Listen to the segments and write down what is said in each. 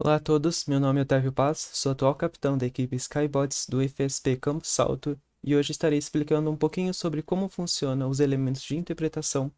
Olá a todos, meu nome é Otávio Paz, sou atual capitão da equipe Skybots do IFSP Campo Salto e hoje estarei explicando um pouquinho sobre como funcionam os elementos de interpretação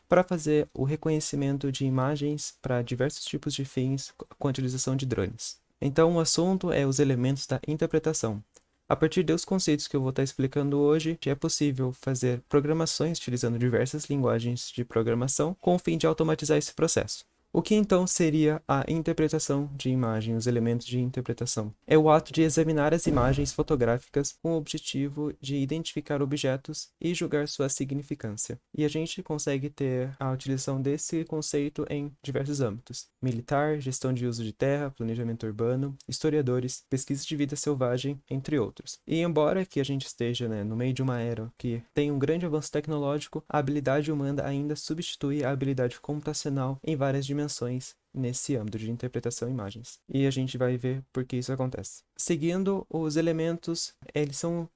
para fazer o reconhecimento de imagens para diversos tipos de fins com a utilização de drones. Então, o assunto é os elementos da interpretação. A partir dos conceitos que eu vou estar explicando hoje, é possível fazer programações utilizando diversas linguagens de programação com o fim de automatizar esse processo. O que então seria a interpretação de imagem, os elementos de interpretação? É o ato de examinar as imagens fotográficas com o objetivo de identificar objetos e julgar sua significância. E a gente consegue ter a utilização desse conceito em diversos âmbitos: militar, gestão de uso de terra, planejamento urbano, historiadores, pesquisa de vida selvagem, entre outros. E embora que a gente esteja, no meio de uma era que tem um grande avanço tecnológico, a habilidade humana ainda substitui a habilidade computacional em várias dimensões nesse âmbito de interpretação de imagens. E a gente vai ver por que isso acontece. Seguindo, os elementos,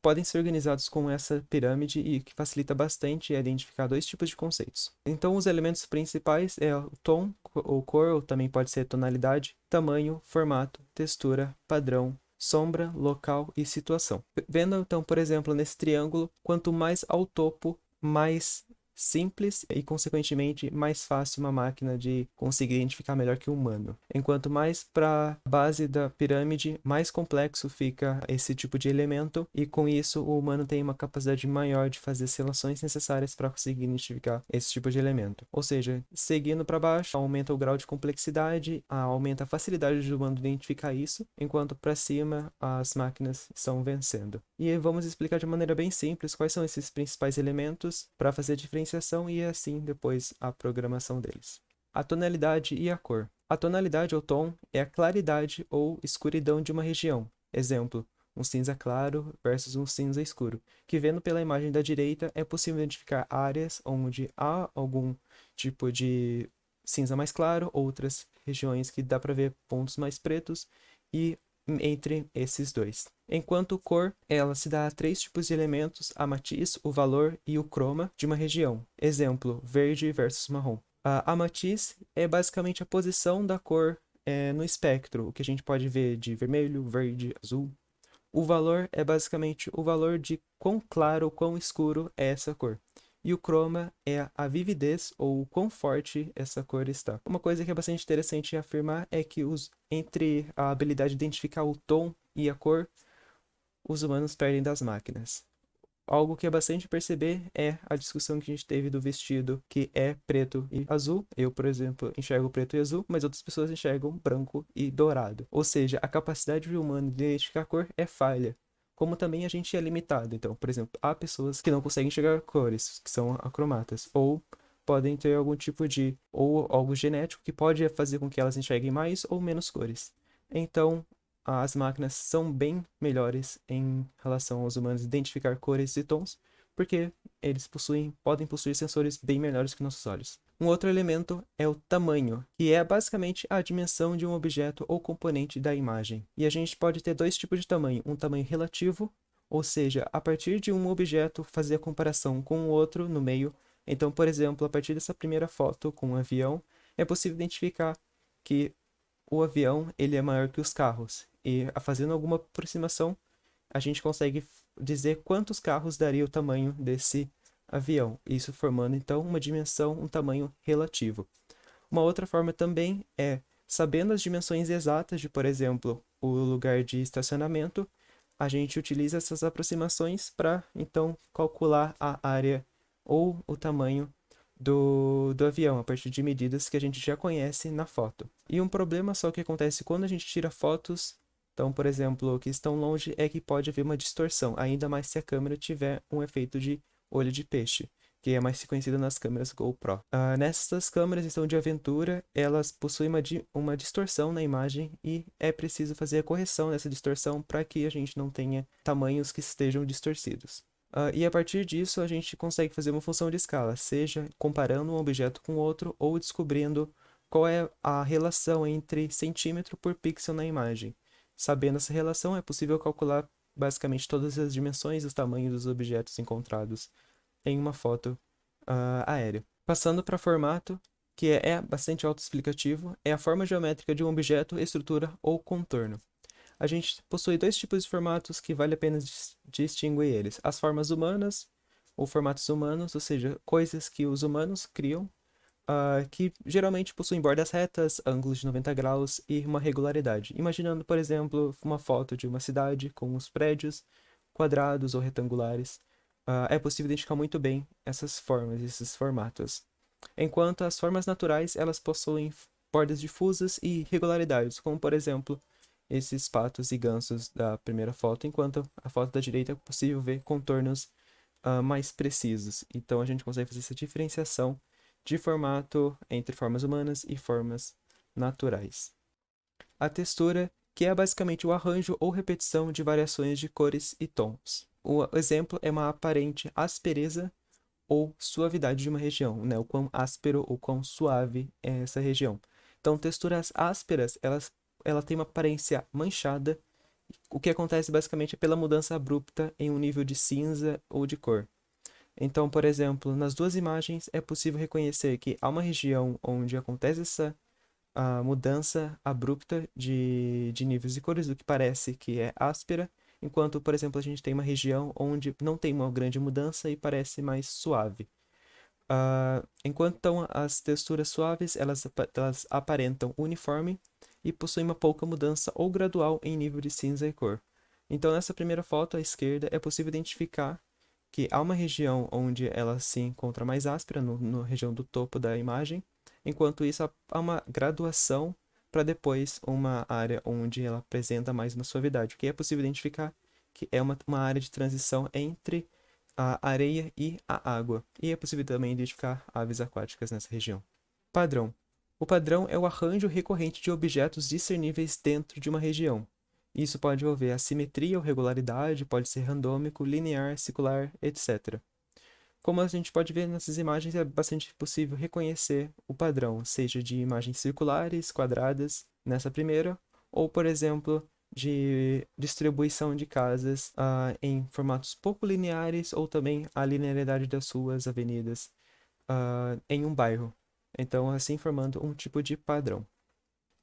podem ser organizados com essa pirâmide e que facilita bastante identificar dois tipos de conceitos. Então, os elementos principais é o tom, ou cor, ou também pode ser tonalidade, tamanho, formato, textura, padrão, sombra, local e situação. Vendo então, por exemplo, nesse triângulo, quanto mais ao topo, mais simples e, consequentemente, mais fácil uma máquina de conseguir identificar melhor que o humano. Enquanto mais para a base da pirâmide, mais complexo fica esse tipo de elemento e, com isso, o humano tem uma capacidade maior de fazer as relações necessárias para conseguir identificar esse tipo de elemento. Ou seja, seguindo para baixo, aumenta o grau de complexidade, aumenta a facilidade do humano identificar isso, enquanto para cima as máquinas estão vencendo. E vamos explicar de maneira bem simples quais são esses principais elementos para fazer a diferenciação e assim depois a programação deles. A tonalidade e a cor. A tonalidade ou tom é a claridade ou escuridão de uma região. Exemplo, um cinza claro versus um cinza escuro, que vendo pela imagem da direita é possível identificar áreas onde há algum tipo de cinza mais claro, outras regiões que dá para ver pontos mais pretos e entre esses dois. Enquanto cor, ela se dá a três tipos de elementos: a matiz, o valor e o croma de uma região. Exemplo, verde versus marrom. A matiz é basicamente a posição da cor no espectro, o que a gente pode ver de vermelho, verde, azul. O valor é basicamente o valor de quão claro ou quão escuro é essa cor. E o croma é a vividez ou o quão forte essa cor está. Uma coisa que é bastante interessante afirmar é que entre a habilidade de identificar o tom e a cor, os humanos perdem das máquinas. Algo que é bastante perceber é a discussão que a gente teve do vestido, que é preto e azul. Eu, por exemplo, enxergo preto e azul, mas outras pessoas enxergam branco e dourado. Ou seja, a capacidade humana de identificar a cor é falha. Como também a gente é limitado. Então, por exemplo, há pessoas que não conseguem enxergar cores, que são acromatas, ou podem ter algum tipo ou algo genético que pode fazer com que elas enxerguem mais ou menos cores. Então, as máquinas são bem melhores em relação aos humanos identificar cores e tons, porque eles podem possuir sensores bem melhores que nossos olhos. Um outro elemento é o tamanho, que é basicamente a dimensão de um objeto ou componente da imagem. E a gente pode ter dois tipos de tamanho: um tamanho relativo, ou seja, a partir de um objeto fazer a comparação com o outro no meio. Então, por exemplo, a partir dessa primeira foto com um avião, é possível identificar que o avião ele é maior que os carros. E fazendo alguma aproximação, a gente consegue dizer quantos carros daria o tamanho desse avião. Isso formando então uma dimensão, um tamanho relativo. Uma outra forma também é, sabendo as dimensões exatas de, por exemplo, o lugar de estacionamento, a gente utiliza essas aproximações para então calcular a área ou o tamanho do avião, a partir de medidas que a gente já conhece na foto. E um problema só que acontece quando a gente tira fotos, então, por exemplo, que estão longe, é que pode haver uma distorção, ainda mais se a câmera tiver um efeito de olho de peixe, que é mais conhecido nas câmeras GoPro. Nessas câmeras, então, de aventura, elas possuem uma distorção na imagem e é preciso fazer a correção dessa distorção para que a gente não tenha tamanhos que estejam distorcidos. E a partir disso, a gente consegue fazer uma função de escala, seja comparando um objeto com outro ou descobrindo qual é a relação entre centímetro por pixel na imagem. Sabendo essa relação, é possível calcular basicamente todas as dimensões e os tamanhos dos objetos encontrados em uma foto aérea. Passando para formato, que é bastante autoexplicativo, é a forma geométrica de um objeto, estrutura ou contorno. A gente possui dois tipos de formatos que vale a pena distinguir eles. As formas humanas, ou formatos humanos, ou seja, coisas que os humanos criam, que geralmente possuem bordas retas, ângulos de 90 graus e uma regularidade. Imaginando, por exemplo, uma foto de uma cidade com os prédios quadrados ou retangulares, é possível identificar muito bem essas formas, esses formatos. Enquanto as formas naturais, elas possuem bordas difusas e regularidades, como por exemplo, esses patos e gansos da primeira foto, enquanto a foto da direita é possível ver contornos mais precisos. Então a gente consegue fazer essa diferenciação de formato entre formas humanas e formas naturais. A textura, que é basicamente o arranjo ou repetição de variações de cores e tons. O exemplo é uma aparente aspereza ou suavidade de uma região, né? O quão áspero ou quão suave é essa região. Então, texturas ásperas, ela tem uma aparência manchada. O que acontece basicamente é pela mudança abrupta em um nível de cinza ou de cor. Então, por exemplo, nas duas imagens é possível reconhecer que há uma região onde acontece essa mudança abrupta de níveis de cores, o que parece que é áspera, enquanto, por exemplo, a gente tem uma região onde não tem uma grande mudança e parece mais suave. Enquanto então, as texturas suaves, elas aparentam uniforme e possuem uma pouca mudança ou gradual em nível de cinza e cor. Então, nessa primeira foto à esquerda, é possível identificar que há uma região onde ela se encontra mais áspera, na região do topo da imagem, enquanto isso há uma graduação para depois uma área onde ela apresenta mais uma suavidade, o que é possível identificar que é uma área de transição entre a areia e a água, e é possível também identificar aves aquáticas nessa região. Padrão. O padrão é o arranjo recorrente de objetos discerníveis dentro de uma região. Isso pode envolver assimetria ou regularidade, pode ser randômico, linear, circular, etc. Como a gente pode ver nessas imagens, é bastante possível reconhecer o padrão, seja de imagens circulares, quadradas, nessa primeira, ou, por exemplo, de distribuição de casas em formatos pouco lineares, ou também a linearidade das ruas, avenidas, em um bairro. Então, assim formando um tipo de padrão.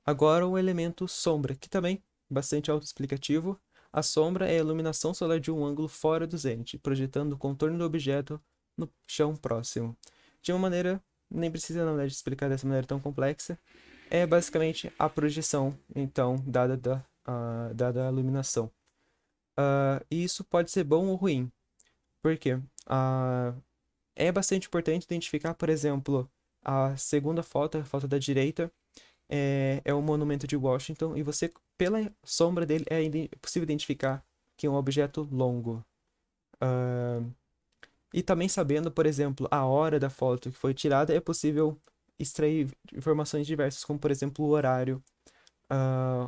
Agora o elemento sombra, que também é bastante autoexplicativo. A sombra é a iluminação solar de um ângulo fora do zênite, projetando o contorno do objeto no chão próximo. De uma maneira, nem precisa na verdade explicar dessa maneira tão complexa, é basicamente a projeção, então, dada a iluminação. E isso pode ser bom ou ruim, porque é bastante importante identificar, por exemplo, a segunda foto, a foto da direita, é o monumento de Washington, e você, pela sombra dele, é possível identificar que é um objeto longo. E também sabendo, por exemplo, a hora da foto que foi tirada, é possível extrair informações diversas, como, por exemplo, o horário,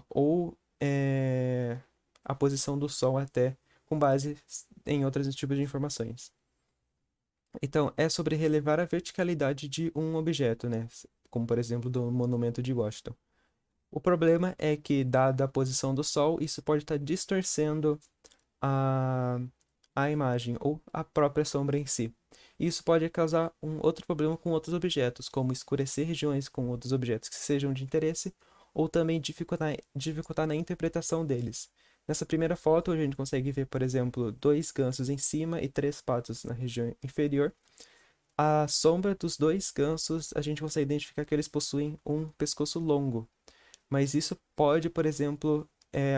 ou a posição do sol até, com base em outros tipos de informações. Então, é sobre relevar a verticalidade de um objeto, né? Como, por exemplo, do monumento de Washington. O problema é que, dada a posição do Sol, isso pode estar distorcendo a, a imagem ou a própria sombra em si. Isso pode causar um outro problema com outros objetos, como escurecer regiões com outros objetos que sejam de interesse, ou também dificultar na interpretação deles. Nessa primeira foto, a gente consegue ver, por exemplo, dois gansos em cima e três patos na região inferior. A sombra dos dois gansos, a gente consegue identificar que eles possuem um pescoço longo, mas isso pode, por exemplo,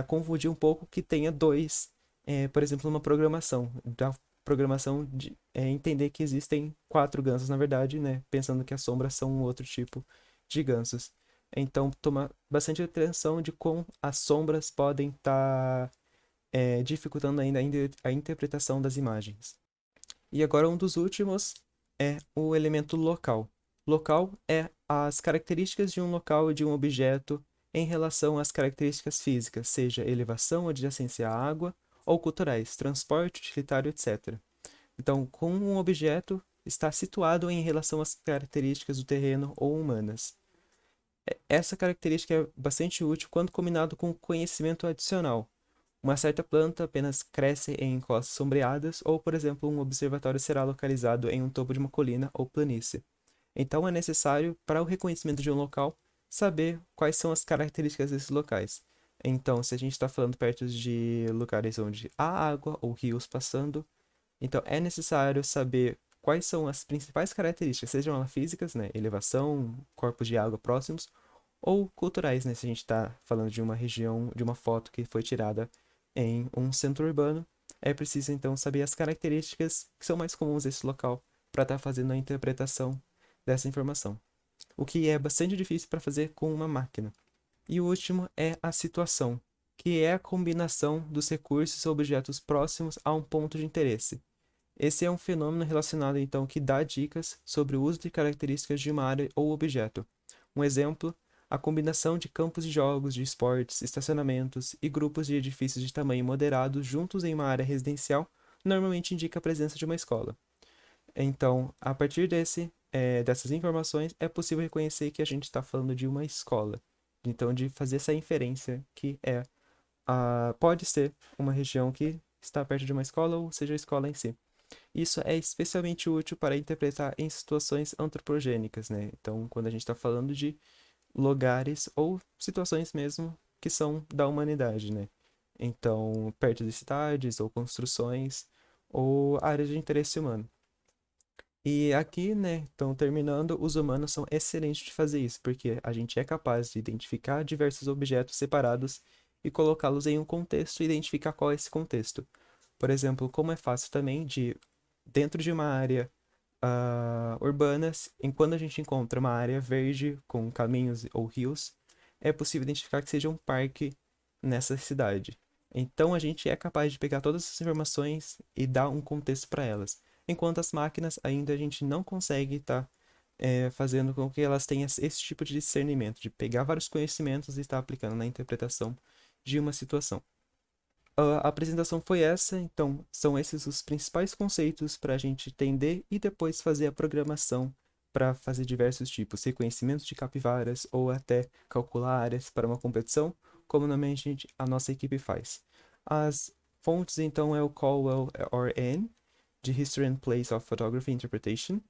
confundir um pouco que tenha dois, por exemplo, numa programação. Da programação de entender que existem quatro gansos, na verdade, né? Pensando que as sombras são um outro tipo de gansos. Então, tomar bastante atenção de como as sombras podem estar dificultando ainda a interpretação das imagens. E agora um dos últimos é o elemento local. Local é as características de um local e de um objeto em relação às características físicas, seja elevação, adjacência à água, ou culturais, transporte, utilitário, etc. Então, como um objeto está situado em relação às características do terreno ou humanas. Essa característica é bastante útil quando combinado com conhecimento adicional. Uma certa planta apenas cresce em encostas sombreadas, ou, por exemplo, um observatório será localizado em um topo de uma colina ou planície. Então é necessário, para o reconhecimento de um local, saber quais são as características desses locais. Então, se a gente está falando perto de lugares onde há água ou rios passando, então é necessário saber quais são as principais características, sejam elas físicas, né, elevação, corpos de água próximos, ou culturais, né, se a gente está falando de uma região, de uma foto que foi tirada em um centro urbano, é preciso então saber as características que são mais comuns desse local para estar fazendo a interpretação dessa informação, o que é bastante difícil para fazer com uma máquina. E o último é a situação, que é a combinação dos recursos ou objetos próximos a um ponto de interesse. Esse é um fenômeno relacionado então que dá dicas sobre o uso de características de uma área ou objeto. Um exemplo, a combinação de campos de jogos, de esportes, estacionamentos e grupos de edifícios de tamanho moderado juntos em uma área residencial normalmente indica a presença de uma escola. Então, a partir dessas informações, é possível reconhecer que a gente está falando de uma escola. Então, de fazer essa inferência que pode ser uma região que está perto de uma escola ou seja a escola em si. Isso é especialmente útil para interpretar em situações antropogênicas, né? Então, quando a gente está falando de lugares ou situações mesmo que são da humanidade, né? Então, perto de cidades ou construções ou áreas de interesse humano. E aqui, né, então terminando, os humanos são excelentes de fazer isso, porque a gente é capaz de identificar diversos objetos separados e colocá-los em um contexto e identificar qual é esse contexto. Por exemplo, como é fácil também de, dentro de uma área urbana, enquanto a gente encontra uma área verde com caminhos ou rios, é possível identificar que seja um parque nessa cidade. Então a gente é capaz de pegar todas essas informações e dar um contexto para elas. Enquanto as máquinas ainda a gente não consegue estar fazendo com que elas tenham esse tipo de discernimento, de pegar vários conhecimentos e estar aplicando na interpretação de uma situação. A apresentação foi essa, então são esses os principais conceitos para a gente entender e depois fazer a programação para fazer diversos tipos, reconhecimento de capivaras ou até calcular áreas para uma competição, como normalmente a nossa equipe faz. As fontes então é o Caldwell RN, de History and Place of Photography Interpretation,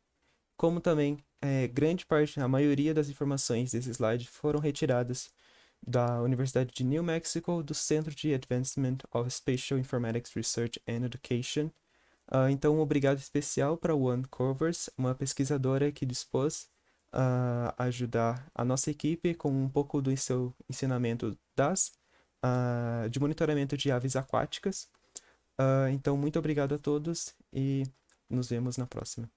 como também grande parte, a maioria das informações desse slide foram retiradas da Universidade de New Mexico, do Centro de Advancement of Spatial Informatics Research and Education. Então, um obrigado especial para One Covers, uma pesquisadora que dispôs a ajudar a nossa equipe com um pouco do seu ensinamento de monitoramento de aves aquáticas. Então, muito obrigado a todos e nos vemos na próxima.